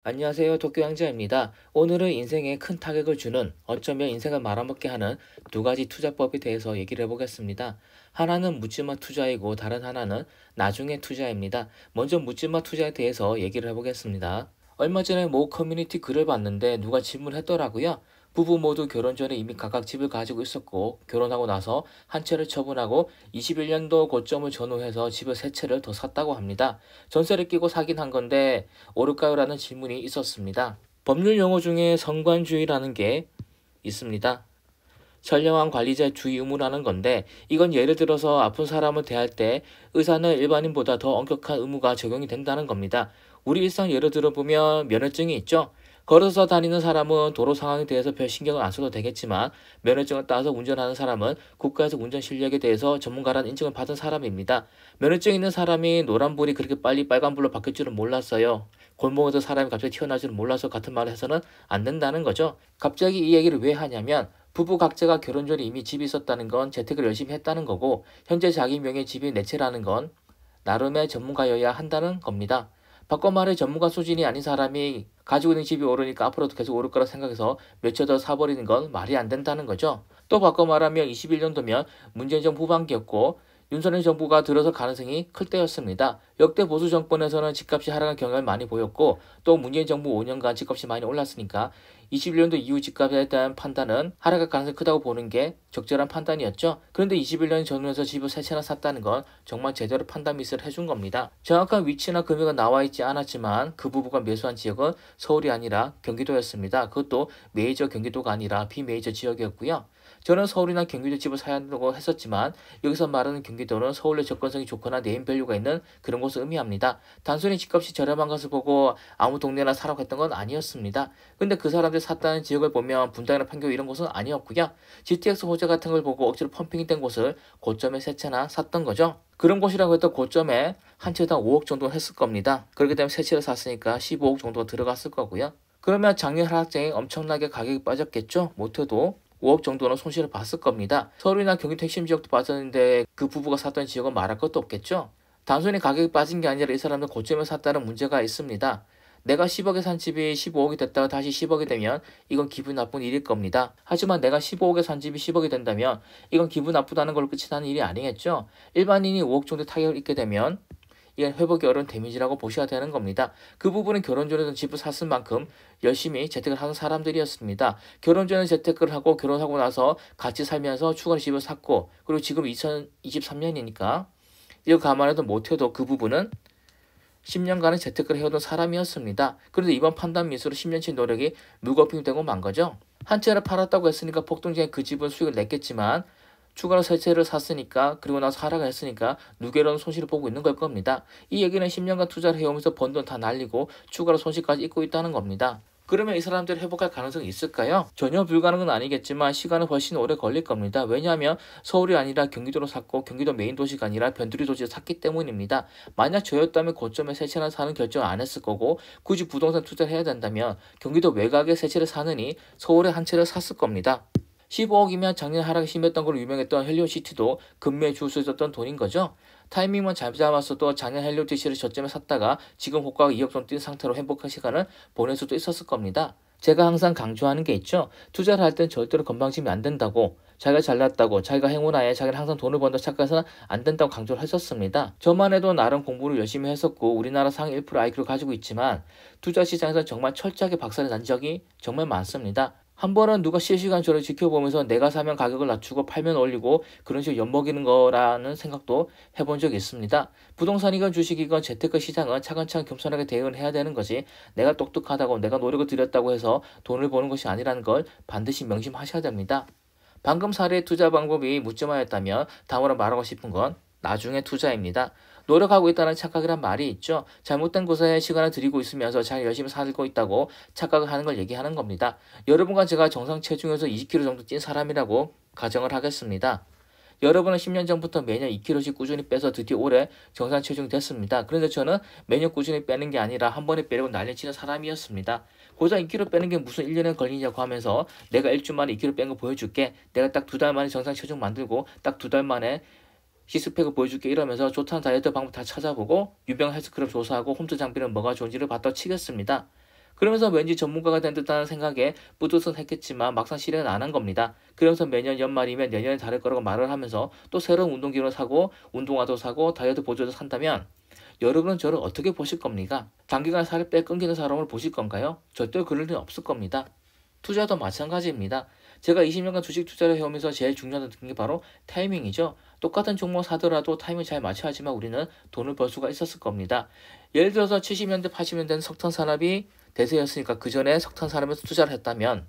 안녕하세요. 도쿄 양자입니다. 오늘은 인생에 큰 타격을 주는 어쩌면 인생을 말아먹게 하는 두 가지 투자법에 대해서 얘기를 해보겠습니다. 하나는 묻지마 투자이고 다른 하나는 나중에 투자입니다. 먼저 묻지마 투자에 대해서 얘기를 해보겠습니다. 얼마 전에 모 커뮤니티 글을 봤는데 누가 질문했더라고요. 부부 모두 결혼 전에 이미 각각 집을 가지고 있었고 결혼하고 나서 한 채를 처분하고 21년도 고점을 전후해서 집을 세 채를 더 샀다고 합니다. 전세를 끼고 사긴 한 건데 오를까요? 라는 질문이 있었습니다. 법률 용어 중에 성관주의라는 게 있습니다. 선량한 관리자의 주의 의무라는 건데 이건 예를 들어서 아픈 사람을 대할 때 의사는 일반인보다 더 엄격한 의무가 적용이 된다는 겁니다. 우리 일상 예를 들어보면 면허증이 있죠. 걸어서 다니는 사람은 도로 상황에 대해서 별 신경을 안 써도 되겠지만 면허증을 따서 운전하는 사람은 국가에서 운전 실력에 대해서 전문가라는 인증을 받은 사람입니다. 면허증 있는 사람이 노란불이 그렇게 빨리 빨간불로 바뀔 줄은 몰랐어요. 골목에서 사람이 갑자기 튀어나올 줄은 몰라서 같은 말을 해서는 안 된다는 거죠. 갑자기 이 얘기를 왜 하냐면 부부 각자가 결혼 전에 이미 집이 있었다는 건 재테크를 열심히 했다는 거고 현재 자기 명의 집이 네 채라는 건 나름의 전문가여야 한다는 겁니다. 바꿔 말해 전문가 수준이 아닌 사람이 가지고 있는 집이 오르니까 앞으로도 계속 오를 거라 생각해서 몇 채 더 사버리는 건 말이 안 된다는 거죠. 또 바꿔 말하면 21년도면 문재인 정부 후반기였고 윤석열 정부가 들어설 가능성이 클 때였습니다. 역대 보수 정권에서는 집값이 하락한 경향을 많이 보였고 또 문재인 정부 5년간 집값이 많이 올랐으니까 21년도 이후 집값에 대한 판단은 하락할 가능성이 크다고 보는 게 적절한 판단이었죠. 그런데 21년 전후에서 집을 세 채나 샀다는 건 정말 제대로 판단 미스를 해준 겁니다. 정확한 위치나 금액은 나와 있지 않았지만 그 부부가 매수한 지역은 서울이 아니라 경기도였습니다. 그것도 메이저 경기도가 아니라 비메이저 지역이었고요. 저는 서울이나 경기도 집을 사야 한다고 했었지만 여기서 말하는 경기도는 서울의 접근성이 좋거나 네임밸류가 있는 그런 곳을 의미합니다. 단순히 집값이 저렴한 것을 보고 아무 동네나 사라고 했던 건 아니었습니다. 근데 그 사람들이 샀다는 지역을 보면 분당이나 판교 이런 곳은 아니었고요. GTX 호재 같은 걸 보고 억지로 펌핑이 된 곳을 고점에 세 채나 샀던 거죠. 그런 곳이라고 해도 고점에 한 채당 5억 정도 했을 겁니다. 그렇게 되면 세 채를 샀으니까 15억 정도가 들어갔을 거고요. 그러면 작년 하락장에 엄청나게 가격이 빠졌겠죠? 못해도 5억 정도는 손실을 봤을 겁니다. 서울이나 경기도 핵심 지역도 빠졌는데 그 부부가 샀던 지역은 말할 것도 없겠죠? 단순히 가격이 빠진 게 아니라 이 사람들 고점에 샀다는 문제가 있습니다. 내가 10억에 산 집이 15억이 됐다가 다시 10억이 되면 이건 기분 나쁜 일일 겁니다. 하지만 내가 15억에 산 집이 10억이 된다면 이건 기분 나쁘다는 걸로 끝이 나는 일이 아니겠죠? 일반인이 5억 정도 타격을 입게 되면 이건 회복이 어려운 데미지라고 보셔야 되는 겁니다. 그 부분은 결혼 전에도 집을 샀을 만큼 열심히 재테크를 하는 사람들이었습니다. 결혼 전에 재테크를 하고 결혼하고 나서 같이 살면서 추가로 집을 샀고 그리고 지금 2023년이니까 이거 감안해도 못해도 그 부분은 10년간의 재테크를 해오던 사람이었습니다. 그런데 이번 판단 미스로 10년치 노력이 물거품이 되고 만 거죠. 한 채를 팔았다고 했으니까 폭등전에 그 집은 수익을 냈겠지만 추가로 세 채를 샀으니까 그리고 나서 하락을 했으니까 누계로는 손실을 보고 있는 걸 겁니다. 이 얘기는 10년간 투자를 해오면서 번 돈 다 날리고 추가로 손실까지 입고 있다는 겁니다. 그러면 이 사람들이 회복할 가능성이 있을까요? 전혀 불가능은 아니겠지만 시간은 훨씬 오래 걸릴 겁니다. 왜냐하면 서울이 아니라 경기도로 샀고 경기도 메인 도시가 아니라 변두리 도시를 샀기 때문입니다. 만약 저였다면 고점에 세 채나 사는 결정을 안 했을 거고 굳이 부동산 투자를 해야 된다면 경기도 외곽에 세 채를 사느니 서울에 한 채를 샀을 겁니다. 15억이면 작년 하락이 심했던 걸로 유명했던 헬리오시티도 급매에 줄 수 있었던 돈인 거죠. 타이밍만 잘 잡았어도 작년 헬리오시티를 저점에 샀다가 지금 호가가 2억 정도 뛴 상태로 행복한 시간을 보낼 수도 있었을 겁니다. 제가 항상 강조하는 게 있죠. 투자를 할 땐 절대로 건방지면 안 된다고, 자기가 잘났다고, 자기가 행운아에 자기는 항상 돈을 번다 착각해서는 안 된다고 강조를 했었습니다. 저만 해도 나름 공부를 열심히 했었고 우리나라 상위 1% IQ를 가지고 있지만 투자 시장에서 정말 철저하게 박살이 난 적이 정말 많습니다. 한 번은 누가 실시간 저를 지켜보면서 내가 사면 가격을 낮추고 팔면 올리고 그런 식으로 엿먹이는 거라는 생각도 해본 적이 있습니다. 부동산이건 주식이건 재테크 시장은 차근차근 겸손하게 대응을 해야 되는 거지 내가 똑똑하다고 내가 노력을 들였다고 해서 돈을 버는 것이 아니라는 걸 반드시 명심하셔야 됩니다. 방금 사례의 투자 방법이 묻지마였다면 다음으로 말하고 싶은 건 나중에 투자입니다. 노력하고 있다는 착각이란 말이 있죠. 잘못된 곳에 시간을 들이고 있으면서 잘 열심히 살고 있다고 착각을 하는 걸 얘기하는 겁니다. 여러분과 제가 정상 체중에서 20kg 정도 찐 사람이라고 가정을 하겠습니다. 여러분은 10년 전부터 매년 2kg씩 꾸준히 빼서 드디어 올해 정상 체중이 됐습니다. 그런데 저는 매년 꾸준히 빼는 게 아니라 한 번에 빼려고 난리치는 사람이었습니다. 고작 2kg 빼는 게 무슨 1년에 걸리냐고 하면서 내가 일주 만에 2kg 뺀 거 보여줄게. 내가 딱 2달 만에 정상 체중 만들고 딱 2달 만에 시스팩을 보여줄게 이러면서 좋다는 다이어트 방법 다 찾아보고 유명 헬스클럽 조사하고 홈트 장비는 뭐가 좋은지를 봤다 치겠습니다. 그러면서 왠지 전문가가 된 듯한 생각에 뿌듯했겠지만 막상 실행은 안 한 겁니다. 그러면서 매년 연말이면 내년에 다를 거라고 말을 하면서 또 새로운 운동기구를 사고 운동화도 사고 다이어트 보조도 산다면 여러분은 저를 어떻게 보실 겁니까? 단기간 살을 빼 끊기는 사람을 보실 건가요? 절대 그럴 일은 없을 겁니다. 투자도 마찬가지입니다. 제가 20년간 주식 투자를 해오면서 제일 중요하다는 게 바로 타이밍이죠. 똑같은 종목 사더라도 타이밍 잘 맞춰야지만 우리는 돈을 벌 수가 있었을 겁니다. 예를 들어서 70년대, 80년대는 석탄 산업이 대세였으니까 그 전에 석탄 산업에서 투자를 했다면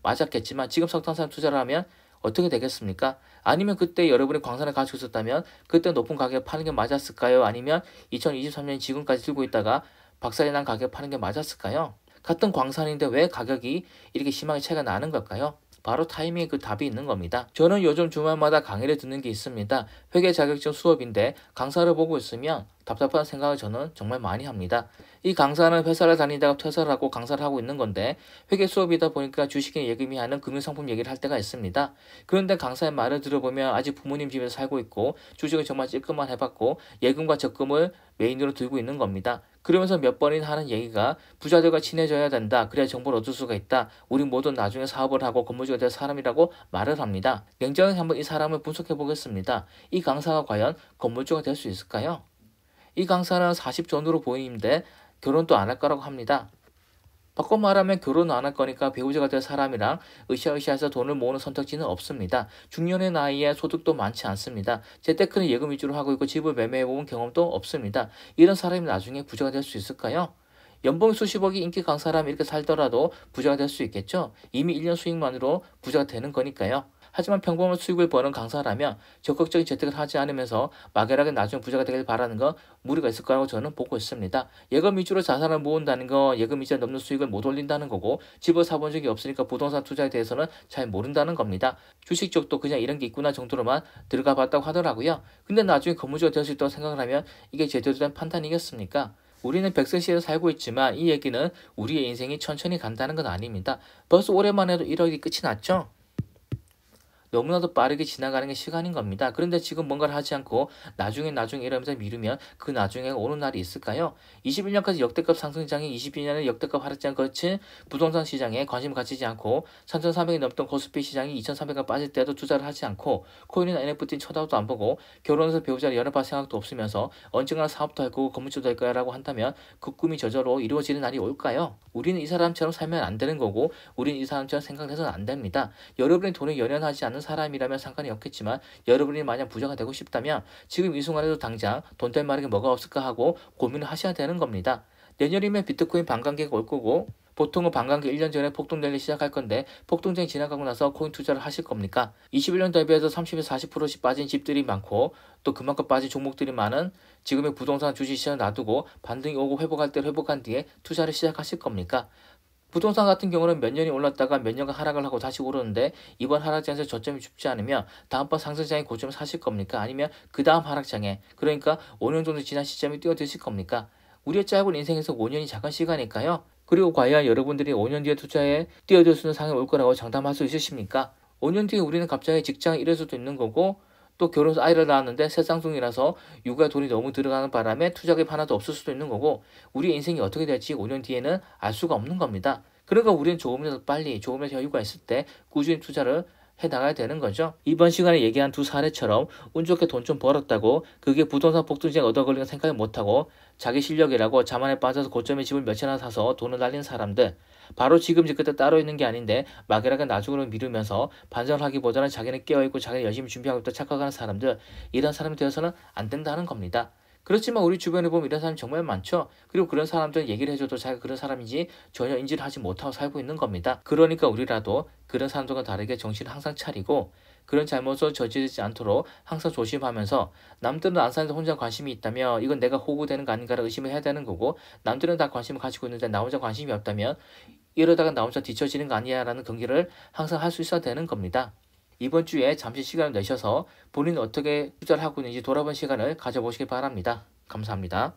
맞았겠지만 지금 석탄 산업 투자를 하면 어떻게 되겠습니까? 아니면 그때 여러분이 광산을 가지고 있었다면 그때 높은 가격에 파는 게 맞았을까요? 아니면 2023년 지금까지 들고 있다가 박살이 난 가격에 파는 게 맞았을까요? 같은 광산인데 왜 가격이 이렇게 심하게 차이가 나는 걸까요? 바로 타이밍에 그 답이 있는 겁니다. 저는 요즘 주말마다 강의를 듣는 게 있습니다. 회계 자격증 수업인데 강사를 보고 있으면 답답한 생각을 저는 정말 많이 합니다. 이 강사는 회사를 다니다가 퇴사를 하고 강사를 하고 있는 건데 회계 수업이다 보니까 주식에 예금이 하는 금융상품 얘기를 할 때가 있습니다. 그런데 강사의 말을 들어보면 아직 부모님 집에서 살고 있고 주식을 정말 찔끔만 해봤고 예금과 적금을 메인으로 들고 있는 겁니다. 그러면서 몇 번이나 하는 얘기가 부자들과 친해져야 된다. 그래야 정보를 얻을 수가 있다. 우리 모두 나중에 사업을 하고 건물주가 될 사람이라고 말을 합니다. 냉정하게 한번 이 사람을 분석해 보겠습니다. 이 강사가 과연 건물주가 될 수 있을까요? 이 강사는 40 전후로 보이는데 결혼도 안 할 거라고 합니다. 바꿔 말하면 결혼 안 할 거니까 배우자가 될 사람이랑 으쌰으쌰해서 돈을 모으는 선택지는 없습니다. 중년의 나이에 소득도 많지 않습니다. 재테크는 예금 위주로 하고 있고 집을 매매해본 경험도 없습니다. 이런 사람이 나중에 부자가 될 수 있을까요? 연봉 수십억이 인기 강사라면 이렇게 살더라도 부자가 될 수 있겠죠? 이미 1년 수익만으로 부자가 되는 거니까요. 하지만 평범한 수익을 버는 강사라면 적극적인 재테크를 하지 않으면서 막연하게 나중에 부자가 되길 바라는 건 무리가 있을 거라고 저는 보고 있습니다. 예금 위주로 자산을 모은다는 건 예금 이자 넘는 수익을 못 올린다는 거고 집을 사본 적이 없으니까 부동산 투자에 대해서는 잘 모른다는 겁니다. 주식 쪽도 그냥 이런 게 있구나 정도로만 들어가 봤다고 하더라고요. 근데 나중에 건물주가 될 수 있다고 생각을 하면 이게 제대로 된 판단이겠습니까? 우리는 백세시에 살고 있지만 이 얘기는 우리의 인생이 천천히 간다는 건 아닙니다. 벌써 올해만 해도 1억이 끝이 났죠? 너무나도 빠르게 지나가는 게 시간인 겁니다. 그런데 지금 뭔가를 하지 않고 나중에 이러면서 미루면 그 나중에 오는 날이 있을까요? 21년까지 역대급 상승장에 22년에 역대급 하락장 거친 부동산 시장에 관심을 가지지 않고 3,300이 넘던 코스피 시장이 2,300가 빠질 때도 투자를 하지 않고 코인이나 NFT는 쳐다도 안 보고 결혼해서 배우자를 연애할 생각도 없으면서 언젠가 사업도 할 거고 건물주도 될 거야라고 한다면 그 꿈이 저절로 이루어지는 날이 올까요? 우리는 이 사람처럼 살면 안 되는 거고 우리는 이 사람처럼 생각해서는 안 됩니다. 여러분이 돈에 연연하지 않는 사람이라면 상관이 없겠지만 여러분이 만약 부자가 되고 싶다면 지금 이 순간에도 당장 돈 될 만한 게 뭐가 없을까 하고 고민을 하셔야 되는 겁니다. 내년이면 비트코인 반감기가 올 거고 보통은 반감기 1년 전에 폭등되기 시작할 건데 폭등장이 지나가고 나서 코인 투자를 하실 겁니까? 21년 대비해서 30에서 40%씩 빠진 집들이 많고 또 그만큼 빠진 종목들이 많은 지금의 부동산 주식시장을 놔두고 반등이 오고 회복할 때 회복한 뒤에 투자를 시작하실 겁니까? 부동산 같은 경우는 몇 년이 올랐다가 몇 년간 하락을 하고 다시 오르는데 이번 하락장에서 저점이 죽지 않으면 다음번 상승장에 고점을 사실 겁니까? 아니면 그 다음 하락장에 그러니까 5년 정도 지난 시점에 뛰어드실 겁니까? 우리의 짧은 인생에서 5년이 작은 시간일까요? 그리고 과연 여러분들이 5년 뒤에 투자에 뛰어들 수 있는 상황이 올 거라고 장담할 수 있으십니까? 5년 뒤에 우리는 갑자기 직장을 잃을 수도 있는 거고 또 결혼해서 아이를 낳았는데 새쌍둥이라서 육아에 돈이 너무 들어가는 바람에 투자금이 하나도 없을 수도 있는 거고 우리의 인생이 어떻게 될지 5년 뒤에는 알 수가 없는 겁니다. 그러니까 우리는 조금이라도 빨리 조금의 여유가 있을 때 꾸준히 투자를 해나가야 되는 거죠. 이번 시간에 얘기한 두 사례처럼 운 좋게 돈 좀 벌었다고 그게 부동산 폭등시장에 얻어 걸리는 생각을 못하고 자기 실력이라고 자만에 빠져서 고점에 집을 몇채나 사서 돈을 날린 사람들 바로 지금 그때 따로 있는 게 아닌데 막연하게 나중으로 미루면서 반성을 하기보다는 자기는 깨어있고 자기는 열심히 준비하고 있다 착각하는 사람들 이런 사람이 되어서는 안 된다는 겁니다. 그렇지만 우리 주변에 보면 이런 사람이 정말 많죠. 그리고 그런 사람들은 얘기를 해줘도 자기가 그런 사람인지 전혀 인지를 하지 못하고 살고 있는 겁니다. 그러니까 우리라도 그런 사람들과 다르게 정신을 항상 차리고 그런 잘못을 저지르지 않도록 항상 조심하면서 남들은 안 사는데 혼자 관심이 있다며 이건 내가 호구되는 거 아닌가를 의심을 해야 되는 거고 남들은 다 관심을 가지고 있는데 나 혼자 관심이 없다면 이러다가 나 혼자 뒤처지는 거 아니야 라는 경계를 항상 할 수 있어야 되는 겁니다. 이번 주에 잠시 시간을 내셔서 본인은 어떻게 투자를 하고 있는지 돌아본 시간을 가져보시기 바랍니다. 감사합니다.